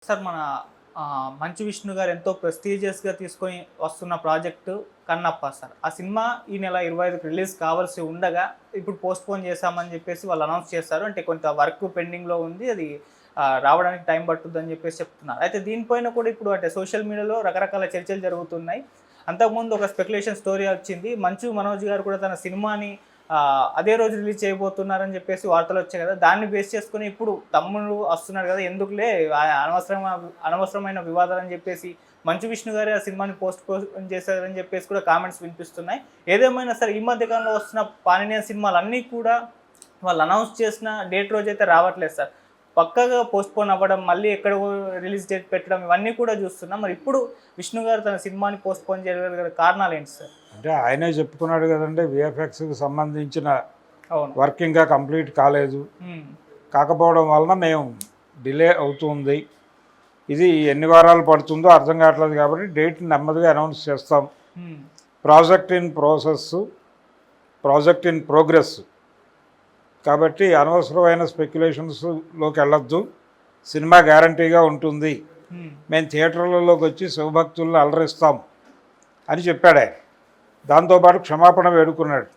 Sir మన మంచు విష్ణు గారు ఎంతో ప్రెస్టీజియస్‌గా తీసుకొని వస్తున్న ప్రాజెక్టు 'కన్నప్ప' సార్. ఆ సినిమా ఈ నెల 25కి రిలీజ్ కావాల్సి ఉండగా, ఇప్పుడు పోస్ట్‌పోన్ చేశామని చెప్పేసి వాళ్ళు అనౌన్స్ చేశారు. అంటే కొంత వర్క్ పెండింగ్‌లో ఉంది. అది రావడానికి టైం పట్టుద్దని చెప్పేసి చెప్తున్నారు. అయితే దీనిపైన కూడా ఇప్పుడు అంటే సోషల్ మీడియాలో రకరకాల చర్చలు జరుగుతున్నాయి. అంతకుముందు ఒక స్పెక్యులేషన్ స్టోరీ వచ్చింది. మంచు మనోజ్ గారు కూడా తన సినిమాని అదే రోజు రిలీజ్ చేయబోతున్నారని చెప్పేసి వార్తలొచ్చాయి కదా! దాన్ని బేస్ చేసుకొని ఇప్పుడు తమ్ముడు వస్తున్నాడు కదా! ఎందుకులే అనవసరమైన వివాదాలని చెప్పేసి మంచు విష్ణు గారే ఆ సినిమాని పోస్ట్‌పోన్ చేశారని చెప్పేసి కూడా కామెంట్స్ వినిపిస్తున్నాయి. ఏదేమైనా సరే ఈ మధ్య కాలంలో వస్తున్న పాన్ ఇండియన్ సినిమాలన్నీ కూడా వాళ్ళు అనౌన్స్ చేసిన డేట్ రోజైతే రావట్లేదు సార్. పక్కాగా పోస్ట్‌పోన్ అవ్వడం, మళ్ళీ ఎక్కడో రిలీజ్ డేట్ పెట్టడం ఇవన్నీ కూడా చూస్తున్నాం. మరి ఇప్పుడు విష్ణు గారు తన సినిమాని పోస్ట్‌పోన్ చేయగల కారణాలేంటి సార్? అంటే ఆయనే చెప్పుకున్నాడు కదండి, విఎఫ్ఎక్స్కి సంబంధించిన అవును. వర్క్ ఇంకా కంప్లీట్ కాలేదు, కాకపోవడం వలన మేము డిలే అవుతుంది, ఇది ఎన్ని వారాలు పడుతుందో అర్థం కావట్లేదు కాబట్టి డేట్ నెమ్మదిగా అనౌన్స్ చేస్తాం, ప్రాజెక్ట్ ఇన్ ప్రోగ్రెస్ కాబట్టి అనవసరమైన స్పెక్యులేషన్స్లోకి వెళ్ళొద్దు, సినిమా గ్యారంటీగా ఉంటుంది, మేము థియేటర్లలోకి వచ్చి శివభక్తులను అలరిస్తాం అని చెప్పాడు ఆయన. దాంతోపాటు క్షమాపణ వేడుకున్నాడు.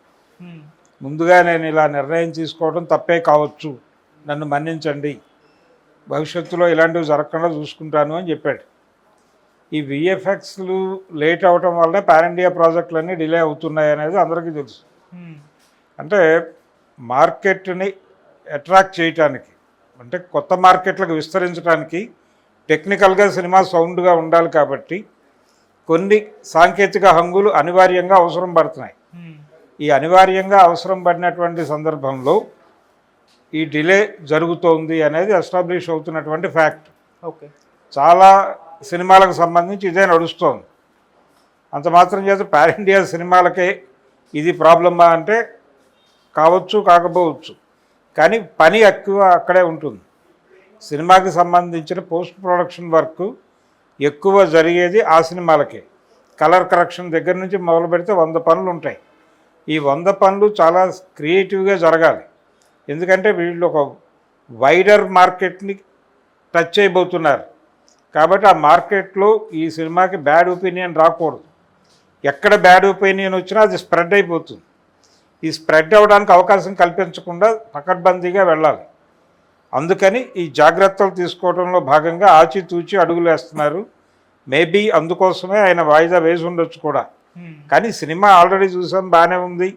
ముందుగా నేను ఇలా నిర్ణయం తీసుకోవడం తప్పే కావచ్చు, నన్ను మన్నించండి, భవిష్యత్తులో ఇలాంటివి జరగకుండా చూసుకుంటాను అని చెప్పాడు. ఈ విఎఫ్ఎక్స్లు లేట్ అవటం వల్లనే పాన్ ఇండియా ప్రాజెక్టులన్నీ డిలే అవుతున్నాయి అనేది అందరికీ తెలుసు. అంటే మార్కెట్ని అట్రాక్ట్ చేయటానికి, అంటే కొత్త మార్కెట్లకు విస్తరించడానికి టెక్నికల్గా సినిమా సౌండ్గా ఉండాలి కాబట్టి కొన్ని సాంకేతిక హంగులు అనివార్యంగా అవసరం పడుతున్నాయి. ఈ అనివార్యంగా అవసరం పడినటువంటి సందర్భంలో ఈ డిలే జరుగుతోంది అనేది ఎస్టాబ్లిష్ అవుతున్నటువంటి ఫ్యాక్ట్. ఓకే, చాలా సినిమాలకు సంబంధించి ఇదే నడుస్తోంది. అంత మాత్రం చేత పాన్ ఇండియా సినిమాలకే ఇది ప్రాబ్లమా అంటే కావచ్చు, కాకపోవచ్చు, కానీ పని ఎక్కువ అక్కడే ఉంటుంది. సినిమాకి సంబంధించిన పోస్ట్ ప్రొడక్షన్ వర్క్ ఎక్కువ జరిగేది ఆ సినిమాలకే. కలర్ కరెక్షన్ దగ్గర నుంచి మొదలు పెడితే 100 పనులు ఉంటాయి. ఈ 100 పనులు చాలా క్రియేటివ్గా జరగాలి. ఎందుకంటే వీళ్ళు ఒక వైడర్ మార్కెట్ని టచ్ చేయబోతున్నారు కాబట్టి ఆ మార్కెట్లో ఈ సినిమాకి బ్యాడ్ ఒపీనియన్ రాకూడదు. ఎక్కడ బ్యాడ్ ఒపీనియన్ వచ్చినా అది స్ప్రెడ్ అయిపోతుంది. ఈ స్ప్రెడ్ అవ్వడానికి అవకాశం కల్పించకుండా పకడ్బందీగా వెళ్ళాలి. అందుకని ఈ జాగ్రత్తలు తీసుకోవడంలో భాగంగా ఆచితూచి అడుగులు వేస్తున్నారు. మేబీ అందుకోసమే ఆయన వాయిదా వేసి ఉండొచ్చు కూడా. కానీ సినిమా ఆల్రెడీ చూసాం, బాగానే ఉంది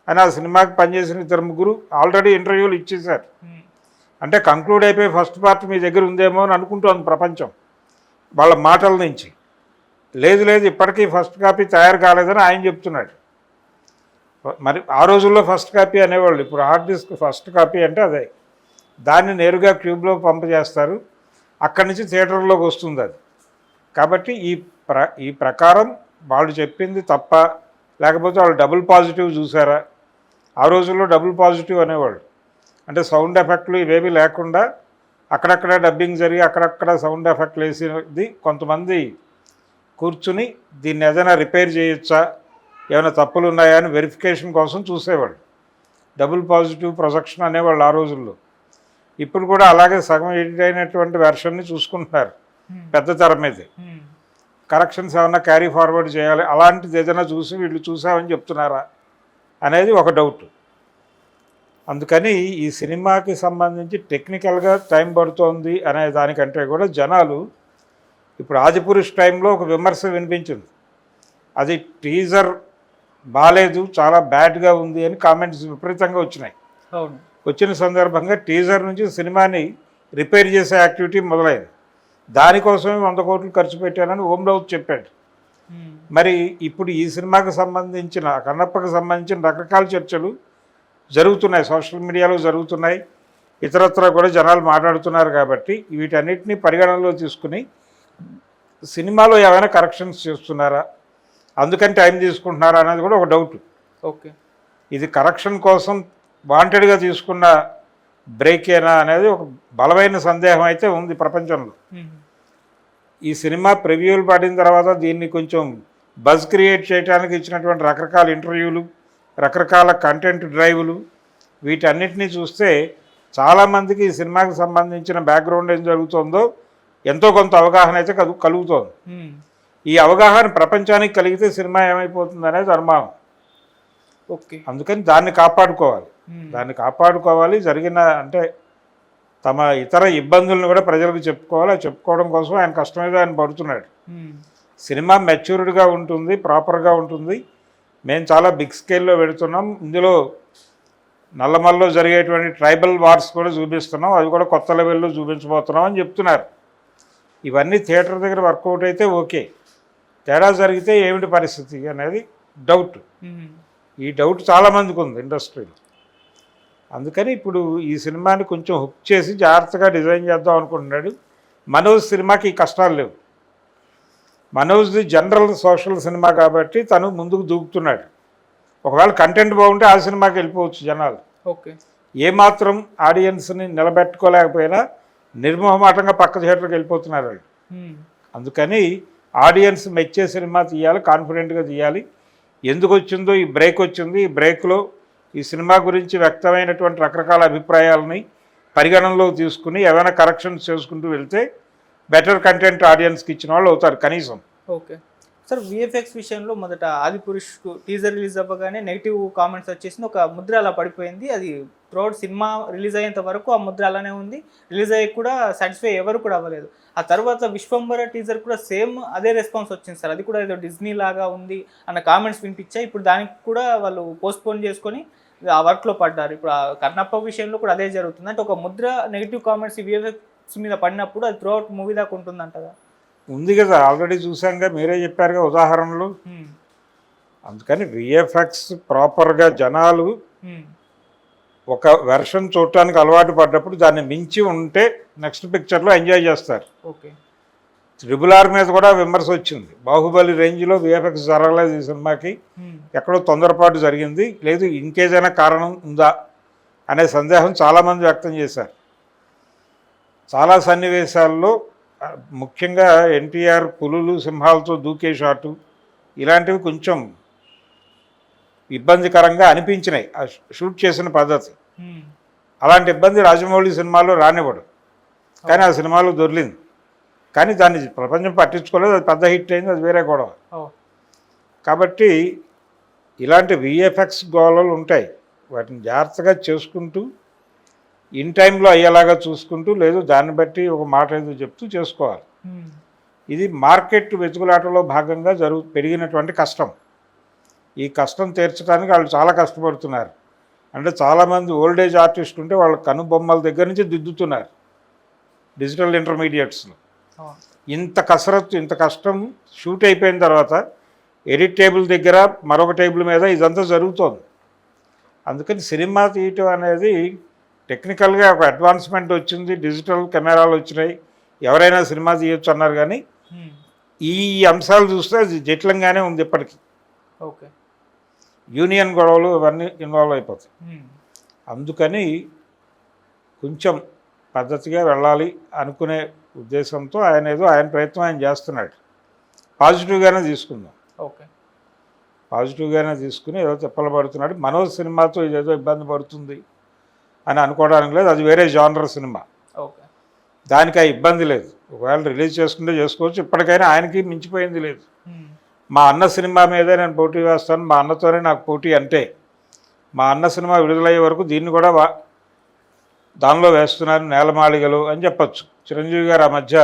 అని ఆ సినిమాకి పనిచేసిన 2-3 ఆల్రెడీ ఇంటర్వ్యూలు ఇచ్చేశారు. అంటే కంక్లూడ్ అయిపోయి ఫస్ట్ పార్ట్ మీ దగ్గర ఉందేమో అని అనుకుంటోంది ప్రపంచం వాళ్ళ మాటల నుంచి. లేదు లేదు, ఇప్పటికీ ఫస్ట్ కాపీ తయారు కాలేదని ఆయన చెప్తున్నాడు. మరి ఆ రోజుల్లో ఫస్ట్ కాపీ అనేవాళ్ళు, ఇప్పుడు హార్డ్ డిస్క్ ఫస్ట్ కాపీ అంటే అదే. దాన్ని నేరుగా క్యూబ్లో పంప్ చేస్తారు, అక్కడి నుంచి థియేటర్లోకి వస్తుంది అది. కాబట్టి ఈ ప్రకారం వాళ్ళు చెప్పింది తప్ప, లేకపోతే వాళ్ళు డబుల్ పాజిటివ్ చూసారా? ఆ రోజుల్లో డబుల్ పాజిటివ్ అనేవాళ్ళు, అంటే సౌండ్ ఎఫెక్ట్లు ఇవేవి లేకుండా అక్కడక్కడ డబ్బింగ్ జరిగి అక్కడక్కడ సౌండ్ ఎఫెక్ట్లు వేసేది కొంతమంది కూర్చుని దీన్ని ఏదైనా రిపేర్ చేయొచ్చా, ఏమైనా తప్పులు ఉన్నాయా అని వెరిఫికేషన్ కోసం చూసేవాళ్ళు. డబుల్ పాజిటివ్ ప్రొజెక్షన్ అనేవాళ్ళు ఆ రోజుల్లో. ఇప్పుడు కూడా అలాగే సగం ఎడిట్ అయినటువంటి వెర్షన్ని చూసుకుంటున్నారు పెద్ద తెర మీదే. కరెక్షన్స్ ఏమన్నా క్యారీ ఫార్వర్డ్ చేయాలి, అలాంటిది ఏదైనా చూసి వీళ్ళు చూసామని చెప్తున్నారా అనేది ఒక డౌట్. అందుకని ఈ సినిమాకి సంబంధించి టెక్నికల్గా టైం పడుతోంది అనే దానికంటే కూడా జనాలు ఇప్పుడు ఆదిపురుష్ టైంలో ఒక విమర్శ వినిపించింది, అది టీజర్ బాలేదు, చాలా బ్యాడ్గా ఉంది అని కామెంట్స్ విపరీతంగా వచ్చినాయి. అవును, వచ్చిన సందర్భంగా టీజర్ నుంచి సినిమాని రిపేర్ చేసే యాక్టివిటీ మొదలైంది. దానికోసమే 100 కోట్లు ఖర్చు పెట్టానని ఓం రావుత్ చెప్పాడు. మరి ఇప్పుడు ఈ సినిమాకి సంబంధించిన, కన్నప్పకి సంబంధించిన రకరకాల చర్చలు జరుగుతున్నాయి, సోషల్ మీడియాలో జరుగుతున్నాయి, ఇతరత్ర కూడా జనాలు మాట్లాడుతున్నారు. కాబట్టి వీటన్నిటిని పరిగణనలో తీసుకుని సినిమాలో ఏమైనా కరెక్షన్స్ చేస్తున్నారా, అందుకని టైం తీసుకుంటున్నారా అనేది కూడా ఒక డౌట్. ఓకే, ఇది కరెక్షన్ కోసం వాంటెడ్గా తీసుకున్న బ్రేకేనా అనేది ఒక బలమైన సందేహం అయితే ఉంది ప్రపంచంలో. ఈ సినిమా ప్రివ్యూలు పడిన తర్వాత దీన్ని కొంచెం బజ్ క్రియేట్ చేయడానికి ఇచ్చినటువంటి రకరకాల ఇంటర్వ్యూలు, రకరకాల కంటెంట్ డ్రైవ్లు, వీటన్నిటినీ చూస్తే చాలామందికి ఈ సినిమాకి సంబంధించిన బ్యాక్గ్రౌండ్ ఏం జరుగుతుందో ఎంతో కొంత అవగాహన అయితే కలుగుతోంది. ఈ అవగాహన ప్రపంచానికి కలిగితే సినిమా ఏమైపోతుంది అనేది అనుమానం. ఓకే. అందుకని దాన్ని కాపాడుకోవాలి. జరిగిన అంటే తమ ఇతర ఇబ్బందులను కూడా ప్రజలకు చెప్పుకోవాలి. చెప్పుకోవడం కోసం ఆయన కష్టం మీద ఆయన పడుతున్నాడు. సినిమా మెచ్యూర్డ్గా ఉంటుంది, ప్రాపర్గా ఉంటుంది. మేము చాలా బిగ్ స్కేల్లో పెడుతున్నాం. ఇందులో నల్లమల్లో జరిగేటువంటి ట్రైబల్ వార్స్ కూడా చూపిస్తున్నాం, అవి కూడా కొత్త లెవెల్లో చూపించబోతున్నాం అని చెప్తున్నారు. ఇవన్నీ థియేటర్ దగ్గర వర్కౌట్ అయితే ఓకే, తేడా జరిగితే ఏమిటి పరిస్థితి అనేది డౌట్. ఈ డౌట్ చాలామందికి ఉంది ఇండస్ట్రీలో. అందుకని ఇప్పుడు ఈ సినిమాని కొంచెం హుక్ చేసి జాగ్రత్తగా డిజైన్ చేద్దాం అనుకుంటున్నాడు. మనోజ్ సినిమాకి ఈ కష్టాలు లేవు. మనోజ్ది జనరల్ సోషల్ సినిమా కాబట్టి తను ముందుకు దూకుతున్నాడు. ఒకవేళ కంటెంట్ బాగుంటే ఆ సినిమాకి వెళ్ళిపోవచ్చు జనాలు. ఓకే. ఏమాత్రం ఆడియన్స్ని నిలబెట్టుకోలేకపోయినా నిర్మోహమాటంగా పక్క థియేటర్కి వెళ్ళిపోతున్నారు వాళ్ళు. అందుకని ఆడియన్స్ మెచ్చే సినిమా తీయాలి, కాన్ఫిడెంట్గా తీయాలి. ఎందుకు వచ్చిందో ఈ బ్రేక్ వచ్చింది. ఈ బ్రేక్లో ఈ సినిమా గురించి వ్యక్తమైనటువంటి రకరకాల అభిప్రాయాలని పరిగణనలో తీసుకుని ఏమైనా కరెక్షన్స్ చేసుకుంటూ వెళ్తే బెటర్ కంటెంట్ ఆడియన్స్కి ఇచ్చిన వాళ్ళు అవుతారు కనీసం. ఓకే సార్, విఎఫ్ఎక్స్ విషయంలో మొదట ఆదిపురుష్ టీజర్ రిలీజ్ అవ్వగానే నెగిటివ్ కామెంట్స్ వచ్చేసింది, ఒక ముద్ర అలా పడిపోయింది. అది త్రూఅవుట్ సినిమా రిలీజ్ అయ్యేంత వరకు ఆ ముద్ర అలానే ఉంది. రిలీజ్ అయ్యి కూడా సాటిస్ఫై ఎవరు కూడా అవ్వలేదు. ఆ తర్వాత విశ్వంబర టీజర్ కూడా సేమ్ అదే రెస్పాన్స్ వచ్చింది సార్. అది కూడా ఏదో డిజ్నీ లాగా ఉంది అన్న కామెంట్స్ వినిపించాయి. ఇప్పుడు దానికి కూడా వాళ్ళు పోస్ట్పోన్ చేసుకొని ఆ వర్క్లో పడ్డారు. ఇప్పుడు ఆ కన్నప్ప విషయంలో కూడా అదే జరుగుతుంది. అంటే ఒక ముద్ర నెగిటివ్ కామెంట్స్ విఎఫ్ఎక్స్ మీద పడినప్పుడు అది త్రూఅవుట్ మూవీ దాకా ఉంటుందంటగా. ఉంది కదా, ఆల్రెడీ చూసాంగా, మీరే చెప్పారుగా ఉదాహరణలు. అందుకని విఎఫ్ఎక్స్ ప్రాపర్గా జనాలు ఒక వెర్షన్ చూడటానికి అలవాటు పడ్డప్పుడు దాన్ని మించి ఉంటే నెక్స్ట్ పిక్చర్లో ఎంజాయ్ చేస్తారు. ఓకే. RRR మీద కూడా విమర్శ వచ్చింది. బాహుబలి రేంజ్లో విఎఫ్ఎక్స్ జరగలేదు ఈ సినిమాకి, ఎక్కడో తొందరపాటు జరిగింది, లేదు ఇంకేదైనా కారణం ఉందా అనే సందేహం చాలామంది వ్యక్తం చేశారు. చాలా సన్నివేశాల్లో ముఖ్యంగా ఎన్టీఆర్ పులులు సింహాలతో దూకే షాటు ఇలాంటివి కొంచెం ఇబ్బందికరంగా అనిపించినాయి ఆ షూట్ చేసిన పద్ధతి. అలాంటి ఇబ్బంది రాజమౌళి సినిమాలో రానివ్వడు, కానీ ఆ సినిమాలో దొర్లింది. కానీ దాన్ని ప్రపంచం పట్టించుకోలేదు, అది పెద్ద హిట్ అయింది, అది వేరే గొడవ. కాబట్టి ఇలాంటి విఎఫ్ఎక్స్ గోళలు ఉంటాయి, వాటిని జాగ్రత్తగా చేసుకుంటూ ఇన్ టైంలో అయ్యేలాగా చూసుకుంటూ, లేదు దాన్ని బట్టి ఒక మాట ఏదో చెప్తూ చేసుకోవాలి. ఇది మార్కెట్ వెతుకులాటలో భాగంగా పెరిగినటువంటి కష్టం. ఈ కష్టం తీర్చడానికి వాళ్ళు చాలా కష్టపడుతున్నారు. అంటే చాలామంది ఓల్డేజ్ ఆర్టిస్ట్ ఉంటే వాళ్ళ కనుబొమ్మల దగ్గర నుంచి దిద్దుతున్నారు డిజిటల్ ఇంటర్మీడియట్స్లో. ఇంత కసరత్తు, ఇంత కష్టం షూట్ అయిపోయిన తర్వాత ఎడిట్ టేబుల్ దగ్గర మరొక టేబుల్ మీద ఇదంతా జరుగుతోంది. అందుకని సినిమా తీయటం అనేది టెక్నికల్గా ఒక అడ్వాన్స్మెంట్ వచ్చింది, డిజిటల్ కెమెరాలు వచ్చినాయి, ఎవరైనా సినిమా తీయొచ్చు అన్నారు. కానీ ఈ అంశాలు చూస్తే అది జటిలంగానే ఉంది ఇప్పటికీ. ఓకే. యూనియన్ గొడవలు ఇవన్నీ ఇన్వాల్వ్ అయిపోతాయి. అందుకని కొంచెం పద్ధతిగా వెళ్ళాలి అనుకునే ఉద్దేశంతో ఆయన ప్రయత్నం ఆయన చేస్తున్నాడు. పాజిటివ్గానే తీసుకుందాం. ఓకే. పాజిటివ్గానే తీసుకుని ఏదో తిప్పలు పడుతున్నాడు. మనోజ్ సినిమాతో ఇదేదో ఇబ్బంది పడుతుంది అని అనుకోవడానికి లేదు, అది వేరే జానర్ సినిమా. ఓకే. దానికి ఆ ఇబ్బంది లేదు. ఒకవేళ రిలీజ్ చేసుకుంటే చేసుకోవచ్చు. ఇప్పటికైనా ఆయనకి మించిపోయింది లేదు. మా అన్న సినిమా మీదే నేను పోటీ వేస్తాను, మా అన్నతోనే నాకు పోటీ అంటే, మా అన్న సినిమా విడుదలయ్యే వరకు దీన్ని కూడా దానిలో వేస్తున్నారు నేలమాళిగలు అని చెప్పచ్చు. చిరంజీవి గారు ఆ మధ్య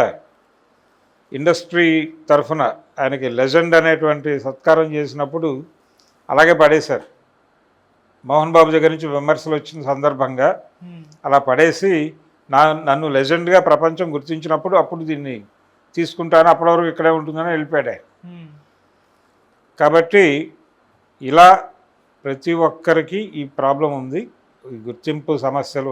ఇండస్ట్రీ తరఫున ఆయనకి లెజెండ్ అనేటువంటి సత్కారం చేసినప్పుడు అలాగే పడేశారు. మోహన్ బాబు దగ్గర నుంచి విమర్శలు వచ్చిన సందర్భంగా అలా పడేసి నన్ను లెజెండ్గా ప్రపంచం గుర్తించినప్పుడు అప్పుడు దీన్ని తీసుకుంటాను, అప్పటి వరకు ఇక్కడే ఉంటుందని వెళ్ళిపోయాడు. కాబట్టి ఇలా ప్రతి ఒక్కరికి ఈ ప్రాబ్లం ఉంది, ఈ గుర్తింపు సమస్యలు